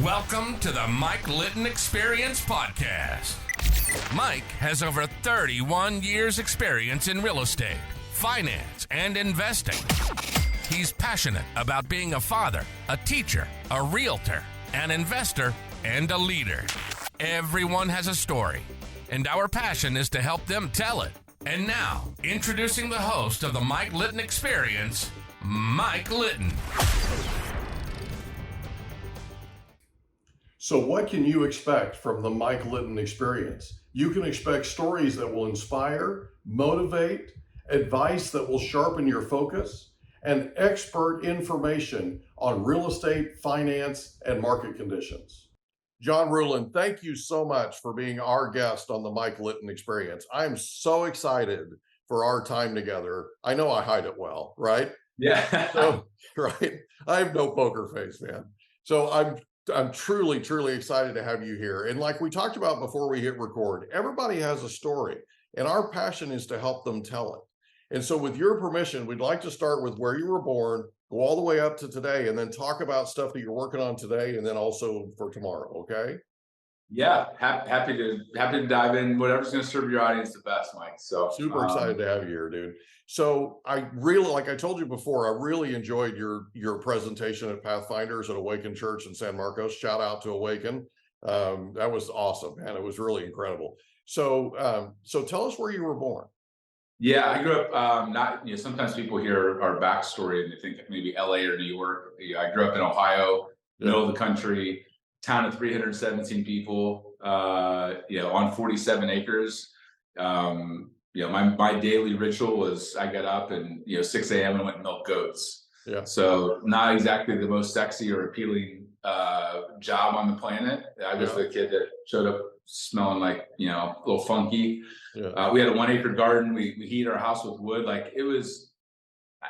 Welcome to the Mike Litton Experience Podcast. Mike has over 31 years experience in real estate, finance, and investing. He's passionate about being a father, a teacher, a realtor, an investor, and a leader. Everyone has a story, and our passion is to help them tell it. And now, introducing the host of the Mike Litton Experience, Mike Litton. So what can you expect from the Mike Litton Experience? You can expect stories that will inspire, motivate, advice that will sharpen your focus, and expert information on real estate, finance, and market conditions. John Ruhlin, thank you so much for being our guest on the Mike Litton Experience. I'm so excited for our time together. I know I hide it well, right? Yeah. Right. I have no poker face, man. So I'm truly, truly excited to have you here. And like we talked about before we hit record, everybody has a story, and our passion is to help them tell it. And so with your permission, we'd like to start with where you were born, go all the way up to today, and then talk about stuff that you're working on today and then also for tomorrow, okay? Yeah, happy to dive in. Whatever's going to serve your audience the best, Mike. So super excited to have you here, dude. So I really, like I told you before, I really enjoyed your presentation at Pathfinders at Awaken Church in San Marcos. Shout out to Awaken. That was awesome, man. It was really incredible. So tell us where you were born. Yeah, I grew up, sometimes people hear our backstory and they think maybe LA or New York. I grew up in Ohio, middle of the country, town of 317 people, on 47 acres. My daily ritual was I got up and 6 a.m. and went and milk goats. Yeah. So not exactly the most sexy or appealing job on the planet. I was the kid that showed up smelling like a little funky. Yeah. We had a 1 acre garden. We heated our house with wood. Like it was,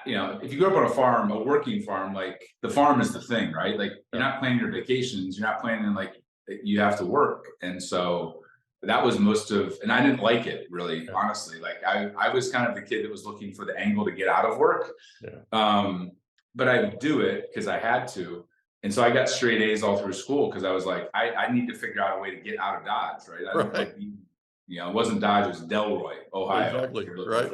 if you grew up on a farm, a working farm, like the farm is the thing, right? Like you're not planning your vacations. You're not planning like you have to work. And so that was and I didn't like it really, honestly. Like I was kind of the kid that was looking for the angle to get out of work. Yeah. But I would do it because I had to. And so I got straight A's all through school because I was like, I need to figure out a way to get out of Dodge, right? I don't like it wasn't Dodge, it was Delroy, Ohio. Exactly, right.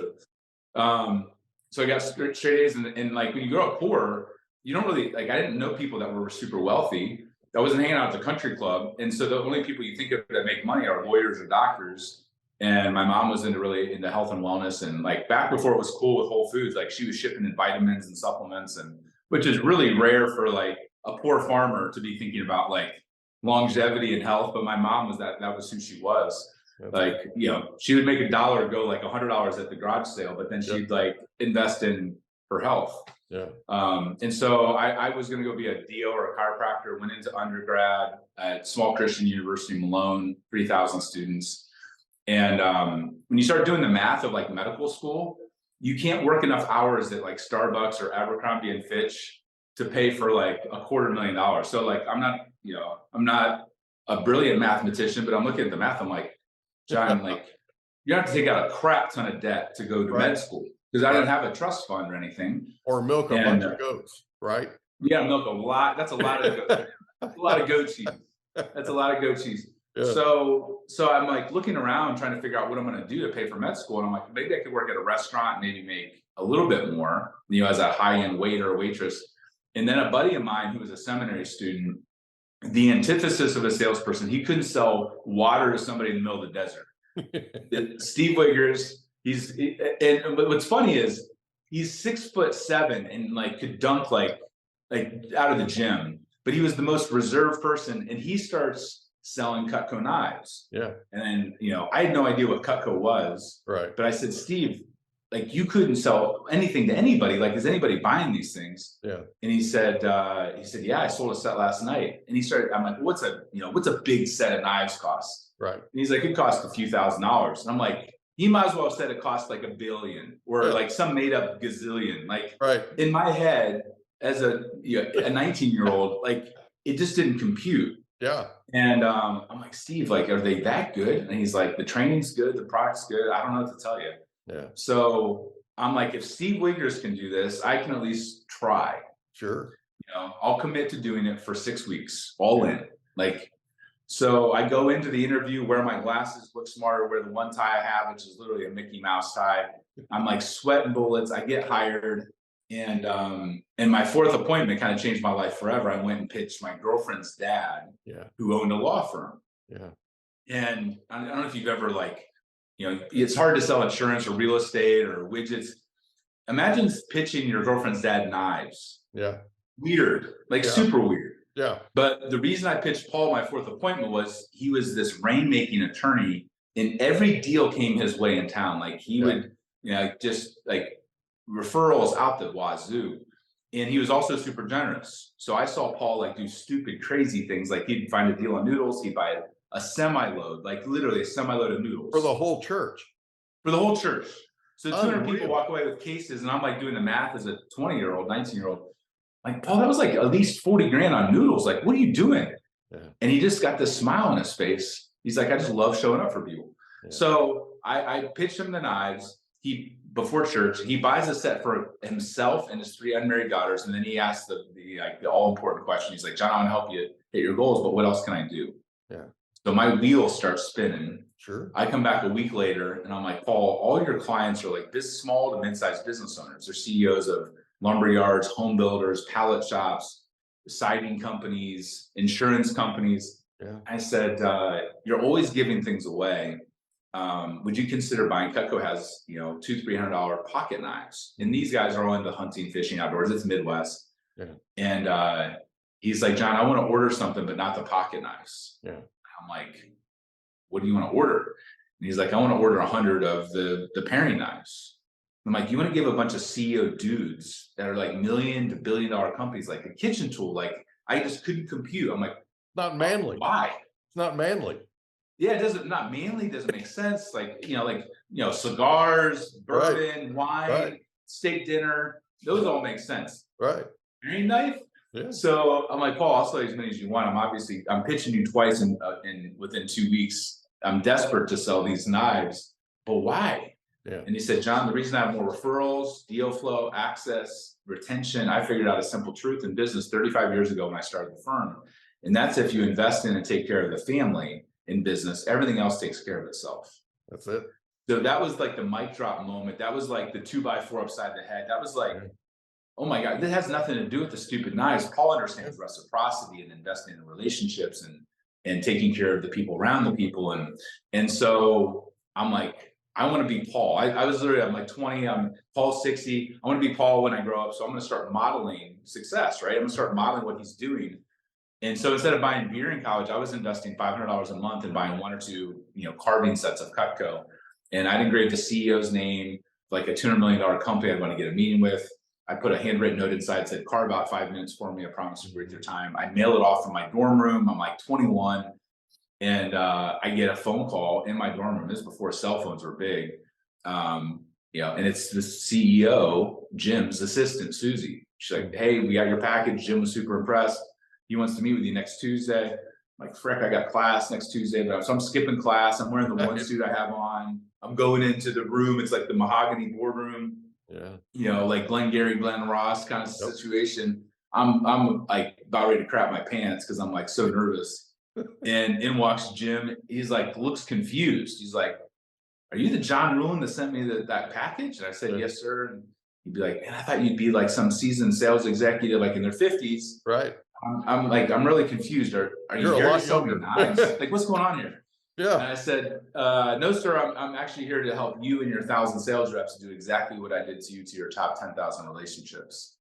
So I got straight A's and like when you grow up poor, you don't really, like I didn't know people that were super wealthy. I wasn't hanging out at the country club. And so the only people you think of that make money are lawyers or doctors. And my mom was really into health and wellness. And like back before it was cool with Whole Foods, like she was shipping in vitamins and supplements, and which is really rare for like a poor farmer to be thinking about like longevity and health. But my mom was that was who she was. Like, she would make $1 go like $100 at the garage sale, but then she'd like invest in her health. Yeah. And so I was going to go be a DO or a chiropractor, went into undergrad at small Christian University, Malone, 3,000 students. And when you start doing the math of like medical school, you can't work enough hours at like Starbucks or Abercrombie and Fitch to pay for like $250,000. So like, I'm not a brilliant mathematician, but I'm looking at the math. I'm like, John, like you have to take out a crap ton of debt to go to med school because I didn't have a trust fund or anything. Or milk a bunch of goats, right? Yeah, milk a lot. That's a lot of a lot of goat cheese. That's a lot of goat cheese. Yeah. So I'm like looking around trying to figure out what I'm going to do to pay for med school. And I'm like, maybe I could work at a restaurant and maybe make a little bit more, as a high-end waiter or waitress. And then a buddy of mine who was a seminary student, the antithesis of a salesperson, he couldn't sell water to somebody in the middle of the desert. Steve Wiggers, but what's funny is he's 6'7" and like could dunk like out of the gym, but he was the most reserved person, and he starts selling Cutco knives. Yeah. And then, I had no idea what Cutco was. Right. But I said, Steve, like you couldn't sell anything to anybody. Like, is anybody buying these things? Yeah. And he said, yeah, I sold a set last night. And I'm like, what's a big set of knives cost? Right. And he's like, it cost a fefew $1,000s. And I'm like, he might as well have said it cost like $1 billion or like some made up gazillion. Like in my head as a 19-year-old, like it just didn't compute. Yeah. And I'm like, Steve, like, are they that good? And he's like, the training's good. The product's good. I don't know what to tell you. Yeah. So I'm like, if Steve Wiggers can do this, I can at least try. Sure. I'll commit to doing it for 6 weeks, all in. Like, so I go into the interview, wear my glasses, look smarter, wear the one tie I have, which is literally a Mickey Mouse tie. I'm like sweating bullets. I get hired. And my fourth appointment kind of changed my life forever. I went and pitched my girlfriend's dad, who owned a law firm. Yeah. And I don't know if you've ever it's hard to sell insurance or real estate or widgets. Imagine pitching your girlfriend's dad knives. Yeah. Weird, super weird. Yeah. But the reason I pitched Paul my fourth appointment was he was this rainmaking attorney, and every deal came his way in town. Like he would, just like referrals out the wazoo. And he was also super generous. So I saw Paul like do stupid, crazy things. Like he'd find a deal on noodles, he'd buy a semi-load, like literally a semi-load of noodles. For the whole church. For the whole church. So 200 Unreal. people walk away with cases, and I'm like doing the math as a 20-year-old, 19-year-old. Like, Paul, that was like at least 40 grand on noodles. Like, what are you doing? Yeah. And he just got this smile on his face. He's like, I just love showing up for people. Yeah. So I pitched him the knives. Before church, he buys a set for himself and his 3 unmarried daughters. And then he asks the all important question. He's like, John, I want to help you hit your goals, but what else can I do? Yeah. So my wheel starts spinning. Sure. I come back a week later and I'm like, Paul, all your clients are like this small to mid-sized business owners. They're CEOs of lumber yards, home builders, pallet shops, siding companies, insurance companies. Yeah. I said, you're always giving things away. Would you consider buying? Cutco has, $200-$300 pocket knives. And these guys are all into hunting, fishing, outdoors. It's Midwest. Yeah. And he's like, John, I want to order something, but not the pocket knives. Yeah. I'm like, what do you want to order? And he's like, I want to order 100 of the paring knives. I'm like, you want to give a bunch of CEO dudes that are like $1 million to $1 billion companies, like a kitchen tool? Like, I just couldn't compute. I'm like, not manly. Why? It's not manly. Yeah, not manly, doesn't make sense. Like, cigars, bourbon, wine, steak dinner, those all make sense. Right. Paring knife. Yeah. So I'm like, Paul, I'll sell you as many as you want. I'm pitching you twice in within 2 weeks. I'm desperate to sell these knives, but why? Yeah. And he said, John, the reason I have more referrals, deal flow, access, retention, I figured out a simple truth in business 35 years ago when I started the firm. And that's if you invest in and take care of the family in business, everything else takes care of itself. That's it. So that was like the mic drop moment. That was like the 2x4 upside the head. That was like, oh my God, this has nothing to do with the stupid knives. Paul understands reciprocity and investing in relationships and taking care of the people around the people. And so I'm like, I want to be Paul. I was literally, I'm like 20, I'm Paul's 60. I want to be Paul when I grow up. So I'm going to start modeling success, right? I'm going to start modeling what he's doing. And so instead of buying beer in college, I was investing $500 a month and buying 1 or 2, carving sets of Cutco. And I'd engrave the CEO's name, like a $200 million company I'd want to get a meeting with. I put a handwritten note inside, said, carve out 5 minutes for me. I promise to worth your time. I mail it off from my dorm room. I'm like 21. And I get a phone call in my dorm room. This is before cell phones were big. And it's the CEO, Jim's assistant, Susie. She's like, hey, we got your package. Jim was super impressed. He wants to meet with you next Tuesday. I'm like, frick, I got class next Tuesday. So I'm skipping class. I'm wearing the one suit I have on. I'm going into the room. It's like the mahogany boardroom. Yeah. Like Glengarry, Glen Ross kind of situation. I'm like about ready to crap my pants because I'm like so nervous. And in walks Jim. He's like, looks confused. He's like, are you the John Ruhlin that sent me that package? And I said, yes, sir. And he'd be like, man, I thought you'd be like some seasoned sales executive, like in their 50s. Right. I'm like, I'm really confused. Are you here to sell me knives? Like, what's going on here? Yeah. And I said, no, sir, I'm actually here to help you and your 1,000 sales reps do exactly what I did to you to your top 10,000 relationships.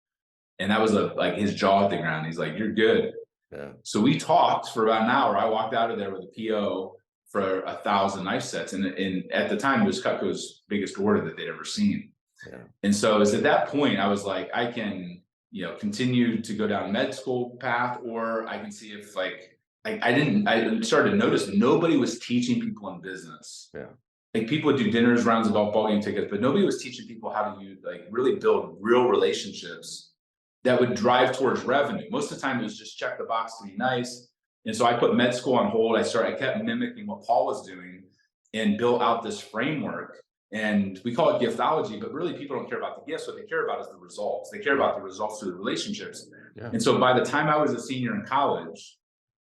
And that was like his jaw at the ground. He's like, you're good. Yeah. So we talked for about an hour. I walked out of there with a PO for 1,000 knife sets. And at the time, it was Cutco's biggest order that they'd ever seen. Yeah. And so it was at that point, I was like, I can, continue to go down med school path, or I can see if I started to notice nobody was teaching people in business. Yeah. Like people would do dinners, rounds of golf, ball game tickets, but nobody was teaching people how to really build real relationships that would drive towards revenue. Most of the time it was just check the box to be nice. And so I put med school on hold. I kept mimicking what Paul was doing and built out this framework. And we call it giftology, but really people don't care about the gifts. What they care about is the results. They care about the results through the relationships. Yeah. And so by the time I was a senior in college,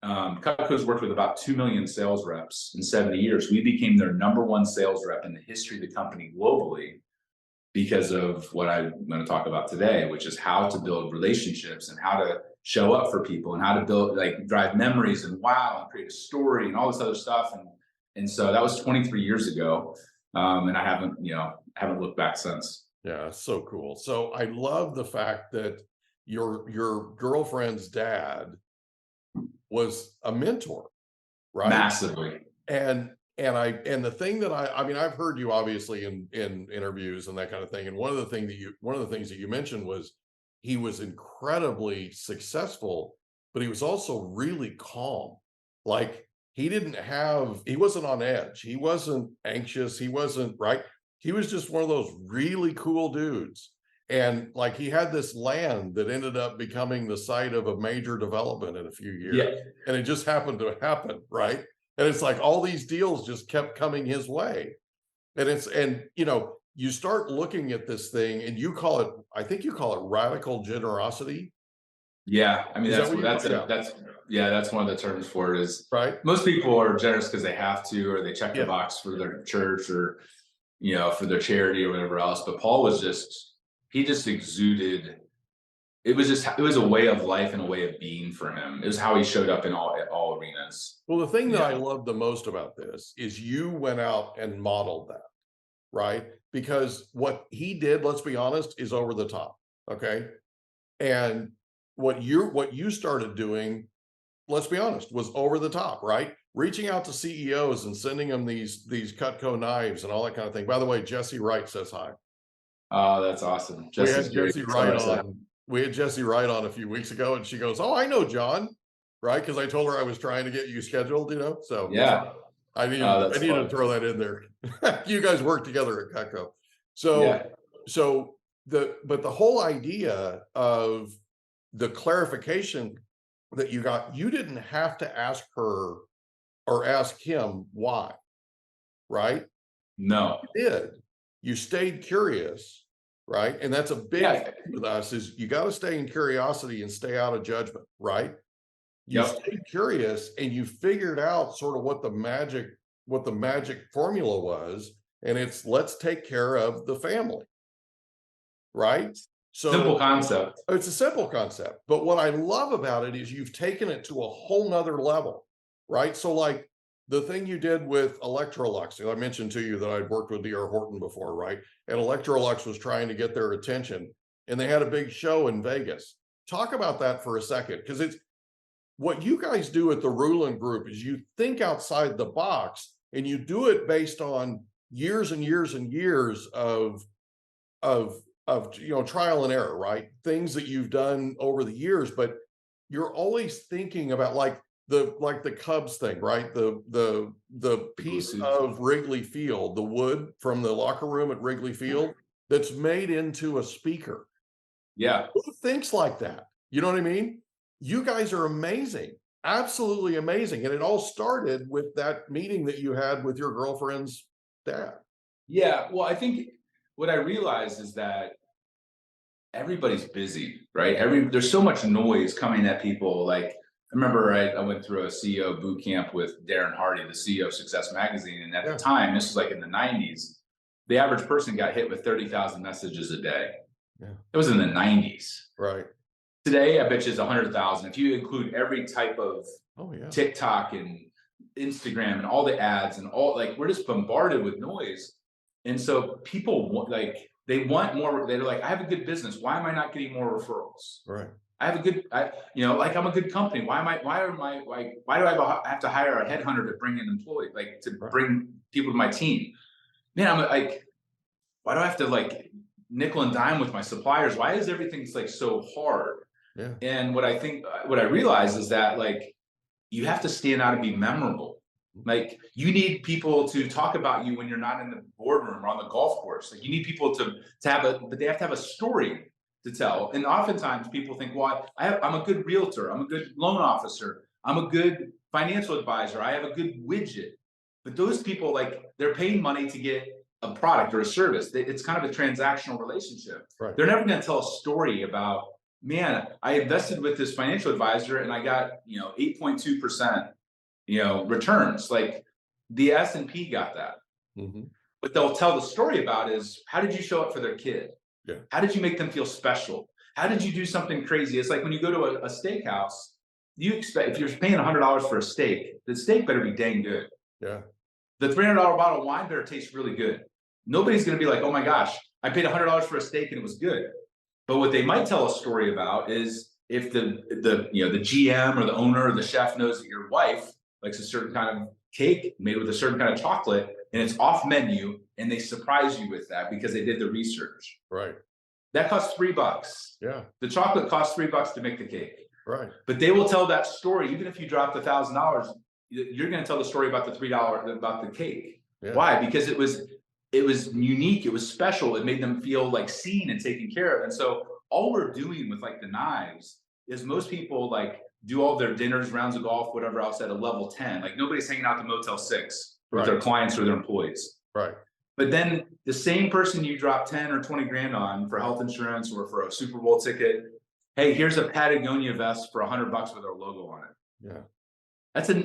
Cutco's worked with about 2 million sales reps in 70 years. We became their #1 sales rep in the history of the company globally because of what I'm going to talk about today, which is how to build relationships and how to show up for people and how to build, like, drive memories and wow, and create a story and all this other stuff. And so that was 23 years ago. And I haven't looked back since. Yeah, so cool. So I love the fact that your girlfriend's dad was a mentor, right? Massively. And the thing that I mean, I've heard you obviously in interviews and that kind of thing. And one of the things that you mentioned was he was incredibly successful, but he was also really calm. Like he wasn't on edge. He wasn't anxious. He wasn't, right. He was just one of those really cool dudes. And like he had this land that ended up becoming the site of a major development in a few years. Yeah. And it just happened to happen, right? And it's like all these deals just kept coming his way. And you start looking at this thing and I think you call it radical generosity. Yeah. I mean, that's one of the terms for it is, right. Most people are generous because they have to, or they check the box for their church or, for their charity or whatever else. But Paul he just exuded. It was a way of life and a way of being for him. It was how he showed up in all arenas. Well, the thing that I love the most about this is you went out and modeled that, right? Because what he did, let's be honest, is over the top. Okay. And what you started doing, let's be honest, was over the top, right? Reaching out to CEOs and sending them these Cutco knives and all that kind of thing. By the way, Jesse Wright says hi. Oh, that's awesome. We had Jesse Wright on a few weeks ago, and she goes, "Oh, I know John," right? Because I told her I was trying to get you scheduled, So yeah, I need to throw that in there. You guys work together at Cutco, but the whole idea of the clarification that you got, you didn't have to ask her or ask him why, right? No, you did. You stayed curious, right? And that's a big thing with us is you got to stay in curiosity and stay out of judgment, right? You stayed curious and you figured out sort of what the magic formula was, and it's let's take care of the family, right? So simple concept. It's a simple concept, but what I love about it is you've taken it to a whole nother level, right? So like the thing you did with Electrolux, I mentioned to you that I'd worked with D.R. Horton before, right? And Electrolux was trying to get their attention, and they had a big show in Vegas. Talk about that for a second, because it's what you guys do at the Ruhlin Group is you think outside the box, and you do it based on years and years and years of trial and error, right? Things that you've done over the years, but you're always thinking about like the Cubs thing, right? The piece of Wrigley Field, the wood from the locker room at Wrigley Field that's made into a speaker. Yeah. Who thinks like that? You know what I mean? You guys are amazing. Absolutely amazing. And it all started with that meeting that you had with your girlfriend's dad. Yeah. Well, I think what I realized is that everybody's busy, right? There's so much noise coming at people. Like, I remember I went through a CEO boot camp with Darren Hardy, the CEO of Success Magazine. And at the time, this was like in the 90s, the average person got hit with 30,000 messages a day. Yeah. It was in the 90s. Right. Today, I bet you it's 100,000. If you include every type of TikTok and Instagram and all the ads and all, like, we're just bombarded with noise. And so people they want more. They're like, I have a good business. Why am I not getting more referrals? Right. I have a good, I'm a good company. Why do I have to hire a headhunter to bring an employee, bring people to my team? Man, I'm like, why do I have to nickel and dime with my suppliers? Why is everything so hard? Yeah. And what I realize is that you have to stand out and be memorable. You need people to talk about you when you're not in the boardroom or on the golf course. You need people to have but they have to have a story to tell. And oftentimes people think, well, I'm a good realtor. I'm a good loan officer. I'm a good financial advisor. I have a good widget. But those people, they're paying money to get a product or a service. It's kind of a transactional relationship. Right. They're never going to tell a story about man, I invested with this financial advisor and I got, 8.2%, returns. Like the S&P got that. Mm-hmm. What they'll tell the story about is, how did you show up for their kid? Yeah. How did you make them feel special? How did you do something crazy? It's like when you go to a steakhouse, you expect, if you're paying $100 for a steak, the steak better be dang good. Yeah. The $300 bottle of wine better taste really good. Nobody's going to be like, oh my gosh, I paid $100 for a steak and it was good. But what they might tell a story about is if the GM or the owner or the chef knows that your wife likes a certain kind of cake made with a certain kind of chocolate and it's off menu and they surprise you with that because they did the research. Right. That costs $3. Yeah. The chocolate costs $3 to make the cake. Right. But they will tell that story. Even if you dropped $1,000, you're going to tell the story about the $3, about the cake. Yeah. Why? Because it was unique. It was special. It made them feel like seen and taken care of. And so all we're doing with like the knives is most people like do all their dinners, rounds of golf, whatever else at a level 10. Like nobody's hanging out the Motel 6 with their clients or their employees. Right. But then the same person you drop 10 or 20 grand on for health insurance or for a Super Bowl ticket, hey, here's a Patagonia vest for $100 with our logo on it. Yeah.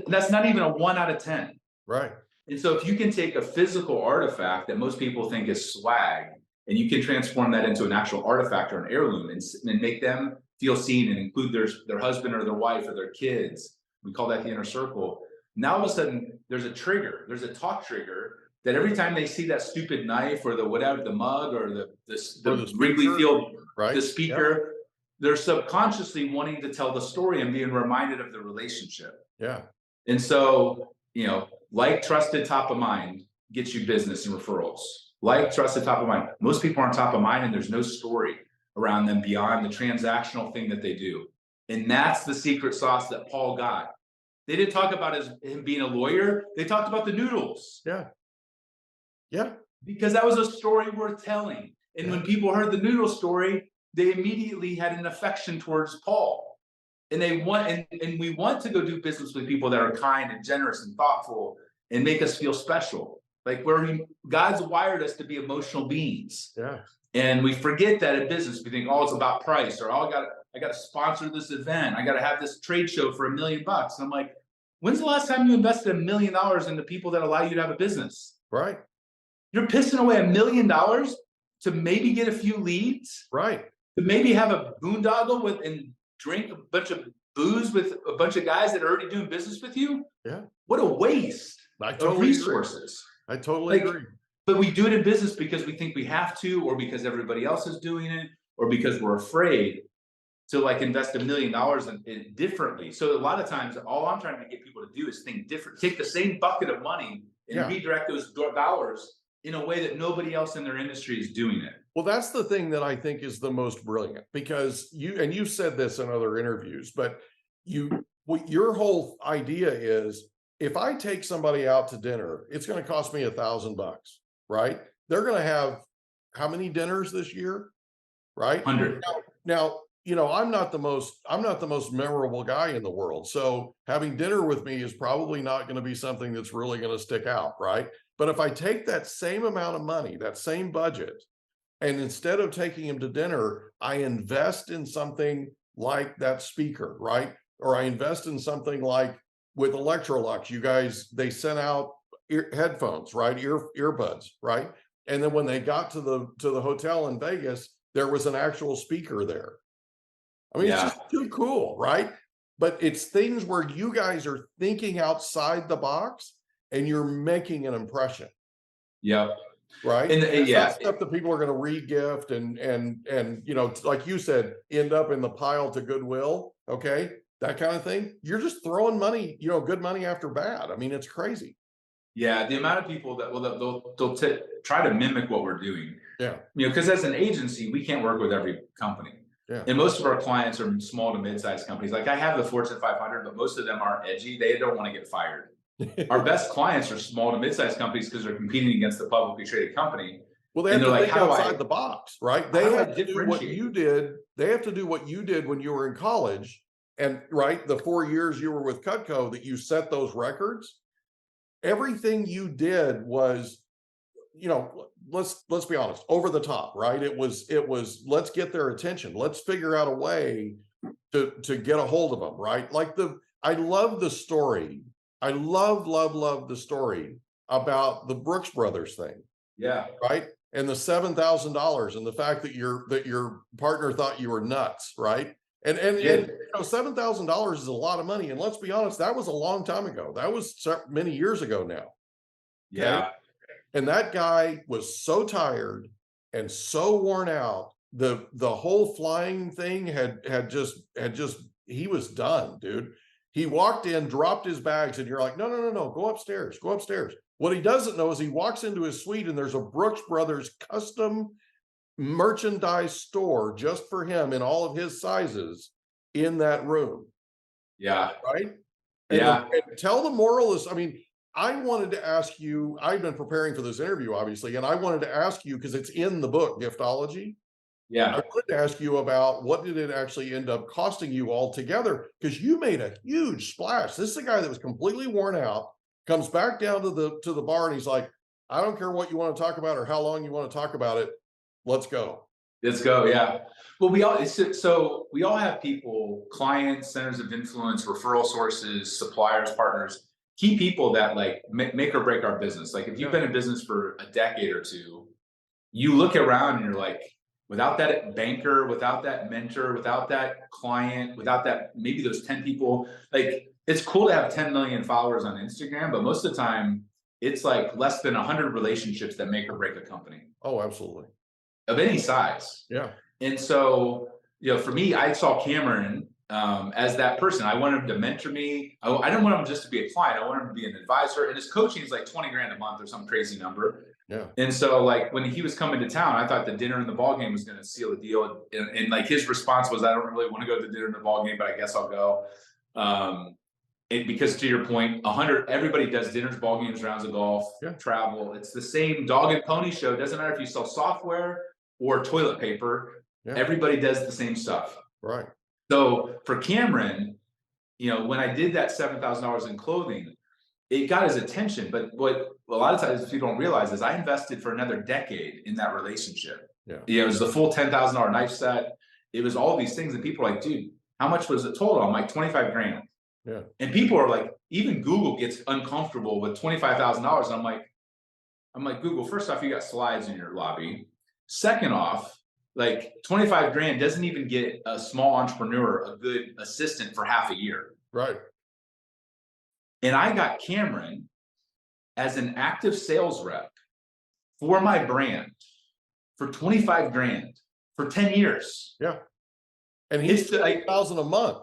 That's not even a 1 out of 10. Right. And so if you can take a physical artifact that most people think is swag, and you can transform that into an actual artifact or an heirloom and make them feel seen and include their husband or their wife or their kids, we call that the inner circle. Now all of a sudden there's a trigger, there's a talk trigger that every time they see that stupid knife or the whatever, the mug or the Wrigley Field, right. The speaker, they're subconsciously wanting to tell the story and being reminded of the relationship. Yeah. And so, like trusted top of mind gets you business and referrals. Like trusted top of mind. Most people aren't top of mind and there's no story around them beyond the transactional thing that they do. And that's the secret sauce that Paul got. They didn't talk about him being a lawyer. They talked about the noodles. Yeah. Yeah. Because that was a story worth telling. And when people heard the noodle story, they immediately had an affection towards Paul. And they want, and we want to go do business with people that are kind and generous and thoughtful and make us feel special. Like God's wired us to be emotional beings. Yeah. And we forget that in business. We think, oh, it's about price, or oh, I got to sponsor this event. I got to have this trade show for $1 million. And I'm like, when's the last time you invested $1 million in the people that allow you to have a business? Right. You're pissing away $1 million to maybe get a few leads. Right. To maybe have a boondoggle and drink a bunch of booze with a bunch of guys that are already doing business with you. Yeah. What a waste of resources. I totally agree. But we do it in business because we think we have to, or because everybody else is doing it, or because we're afraid to like invest $1 million in differently. So a lot of times, all I'm trying to get people to do is think different. Take the same bucket of money and redirect those dollars in a way that nobody else in their industry is doing it. Well, that's the thing that I think is the most brilliant, because you've said this in other interviews, but your whole idea is, if I take somebody out to dinner, it's going to cost me $1,000, right? They're going to have how many dinners this year, right? 100. Now, I'm not the most memorable guy in the world. So having dinner with me is probably not going to be something that's really going to stick out, right? But if I take that same amount of money, that same budget, and instead of taking him to dinner, I invest in something like that speaker, right? Or I invest in something like with Electrolux, you guys, they sent out headphones, right? Earbuds, right? And then when they got to the hotel in Vegas, there was an actual speaker there. I mean, it's just too cool, right? But it's things where you guys are thinking outside the box and you're making an impression. Yep. Right. And stuff that people are going to re-gift and like you said, end up in the pile to Goodwill. Okay. That kind of thing. You're just throwing money, good money after bad. I mean, it's crazy. Yeah. The amount of people that they'll try to mimic what we're doing. Yeah. Because as an agency, we can't work with every company. Yeah. And most of our clients are small to mid-sized companies. Like I have the Fortune 500, but most of them aren't edgy. They don't want to get fired. Our best clients are small to mid-sized companies because they're competing against the publicly traded company. Well, they have to think outside the box, right? They have to do what you did. They have to do what you did when you were in college, and right, the 4 years you were with Cutco that you set those records. Everything you did was you know, let's be honest, over the top, right? It was let's get their attention. Let's figure out a way to get a hold of them, right? Like I love the story. I love the story about the Brooks Brothers thing. Yeah. Right. And the $7,000 and the fact that your partner thought you were nuts, right? And you know, $7,000 is a lot of money. And let's be honest, that was a long time ago. That was many years ago now. Yeah. Okay? And that guy was so tired and so worn out. The whole flying thing had just he was done, dude. He walked in, dropped his bags, and you're like, no, go upstairs, go upstairs. What he doesn't know is he walks into his suite and there's a Brooks Brothers custom merchandise store just for him in all of his sizes in that room. Yeah. Right. Yeah. And tell the moral is, I mean, I wanted to ask you, I've been preparing for this interview, obviously, and I wanted to ask you, because it's in the book, Giftology. Yeah. I wanted to ask you about what did it actually end up costing you altogether? Because you made a huge splash. This is a guy that was completely worn out, comes back down to the bar, and he's like, I don't care what you want to talk about or how long you want to talk about it. Let's go. Let's go. Yeah. Well, we all have people, clients, centers of influence, referral sources, suppliers, partners, key people that like make or break our business. Like if you've been in business for a decade or two, you look around and you're like, without that banker, without that mentor, without that client, without that, maybe those 10 people, like it's cool to have 10 million followers on Instagram, but most of the time it's like less than 100 relationships that make or break a company. Oh, absolutely. Of any size. Yeah. And so, you know, for me, I saw Cameron as that person. I wanted him to mentor me. I didn't want him just to be a client. I wanted him to be an advisor. And his coaching is like 20 grand a month or some crazy number. Yeah. And so like when he was coming to town, I thought the dinner and the ball game was going to seal the deal. And like his response was, I don't really want to go to the dinner and the ball game, but I guess I'll go. Because to your point, 100, everybody does dinners, ball games, rounds of golf, travel. It's the same dog and pony show. It doesn't matter if you sell software or toilet paper. Everybody does the same stuff. Right. So for Cameron, you know, when I did that $7,000 in clothing, it got his attention. But what a lot of times people don't realize is I invested for another decade in that relationship. Yeah. You know, it was the full $10,000 knife set. It was all these things. And people are like, dude, how much was it total? I'm like, 25 grand. Yeah. And people are like, even Google gets uncomfortable with $25,000. And I'm like, Google, first off, you got slides in your lobby. Second off, like 25 grand doesn't even get a small entrepreneur a good assistant for half a year. Right. And I got Cameron as an active sales rep for my brand for 25 grand for 10 years. Yeah. And he's $20,000 a month.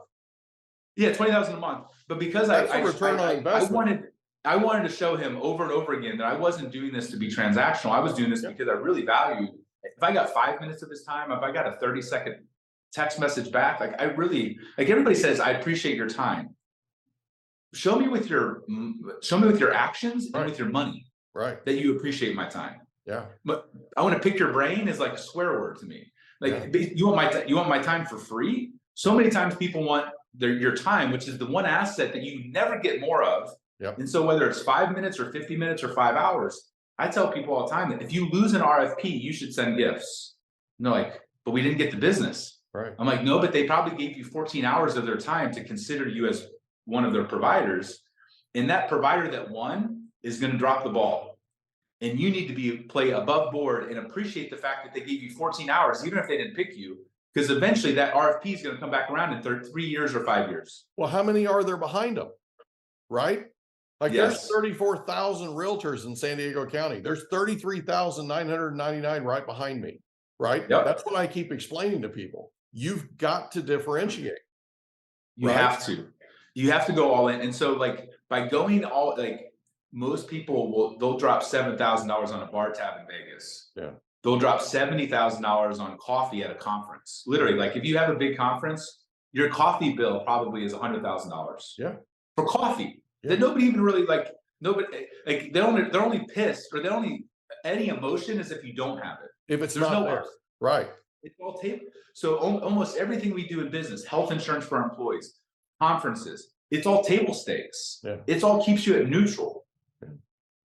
Yeah, $20,000 a month. But because I wanted to show him over and over again that I wasn't doing this to be transactional. I was doing this because I really valued. If I got 5 minutes of his time, if I got a 30-second text message back, like I really, like everybody says, I appreciate your time. Show me with your actions and with your money, right, that you appreciate my time. Yeah. But I want to pick your brain is like a swear word to me. Like you want my time for free? So many times people want your time, which is the one asset that you never get more of. Yep. And so whether it's 5 minutes or 50 minutes or 5 hours, I tell people all the time that if you lose an RFP, you should send gifts. And they're like, but we didn't get the business. Right. I'm like, no, but they probably gave you 14 hours of their time to consider you as one of their providers. And that provider that won is going to drop the ball. And you need to play above board and appreciate the fact that they gave you 14 hours, even if they didn't pick you, because eventually that RFP is going to come back around in 3 years or 5 years. Well, how many are there behind them? Right? Like there's 34,000 realtors in San Diego County. There's 33,999 right behind me. Right? Yep. That's what I keep explaining to people. You've got to differentiate. You have to. You have to go all in. And so like by going all, like most people they'll drop $7,000 on a bar tab in Vegas. Yeah. They'll drop $70,000 on coffee at a conference. Literally, like if you have a big conference, your coffee bill probably is $100,000. Yeah. For coffee. Yeah. That nobody even really they're only pissed or any emotion is if you don't have it. If it's not there. Right. It's all table. So almost everything we do in business, health insurance for our employees, conferences, it's all table stakes. Yeah. It's all keeps you at neutral. Yeah.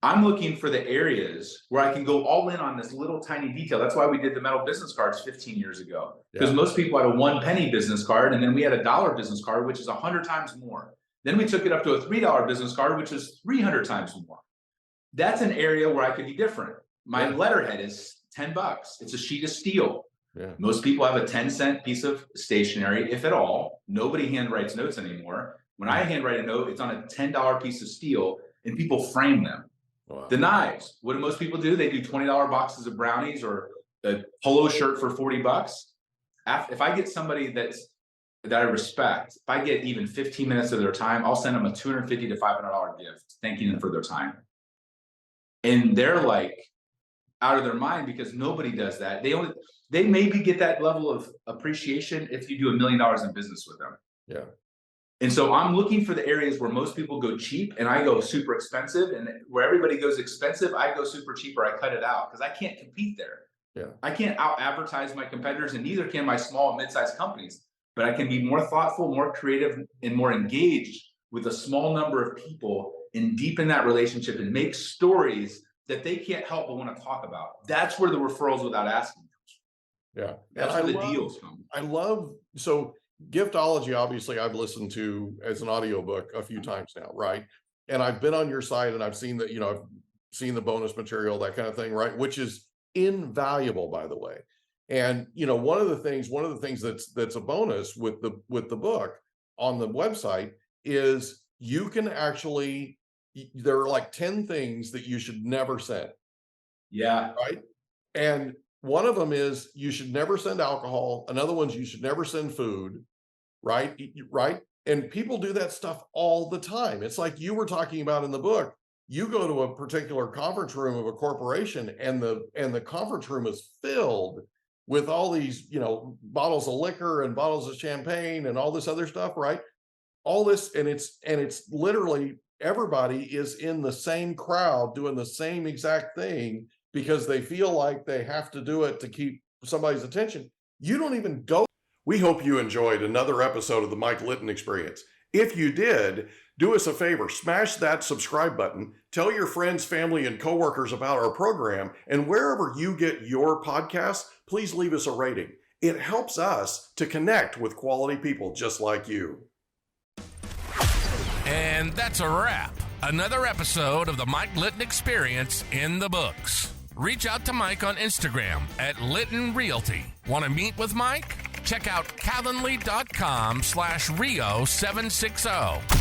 I'm looking for the areas where I can go all in on this little tiny detail. That's why we did the metal business cards 15 years ago. Because most people had a 1 penny business card, and then we had a $1 business card, which is 100 times more. Then we took it up to a $3 business card, which is 300 times more. That's an area where I could be different. My letterhead is $10. It's a sheet of steel. Most people have a 10-cent piece of stationery, if at all. Nobody handwrites notes anymore. When I handwrite a note, it's on a $10 piece of steel, and people frame them. Wow. The knives, what do most people do? They do $20 boxes of brownies or a polo shirt for $40. If I get somebody that I respect, if I get even 15 minutes of their time, I'll send them a $250 to $500 gift, thanking them for their time. And they're like out of their mind because nobody does that. They maybe get that level of appreciation if you do $1 million in business with them. Yeah. And so I'm looking for the areas where most people go cheap and I go super expensive, and where everybody goes expensive, I go super cheap, or I cut it out because I can't compete there. Yeah. I can't out advertise my competitors, and neither can my small and mid-sized companies, but I can be more thoughtful, more creative, and more engaged with a small number of people and deepen that relationship and make stories that they can't help but want to talk about. That's where the referrals without asking comes. Yeah. That's where the deals come. So Giftology, obviously, I've listened to as an audiobook a few times now, right? And I've been on your site and I've seen that, I've seen the bonus material, that kind of thing, right? Which is invaluable, by the way. And, one of the things that's a bonus with the book on the website is you can actually, there are like 10 things that you should never send. Yeah. Right. And one of them is you should never send alcohol. Another one's you should never send food, right? Right. And people do that stuff all the time. It's like you were talking about in the book. You go to a particular conference room of a corporation, and the conference room is filled with all these, bottles of liquor and bottles of champagne and all this other stuff, right? All this, and it's literally everybody is in the same crowd doing the same exact thing, because they feel like they have to do it to keep somebody's attention. You don't even go. We hope you enjoyed another episode of the Mike Litton Experience. If you did, do us a favor, smash that subscribe button, tell your friends, family, and coworkers about our program, and wherever you get your podcasts, please leave us a rating. It helps us to connect with quality people just like you. And that's a wrap. Another episode of the Mike Litton Experience in the books. Reach out to Mike on Instagram at Litton Realty. Want to meet with Mike? Check out calendly.com/Rio760.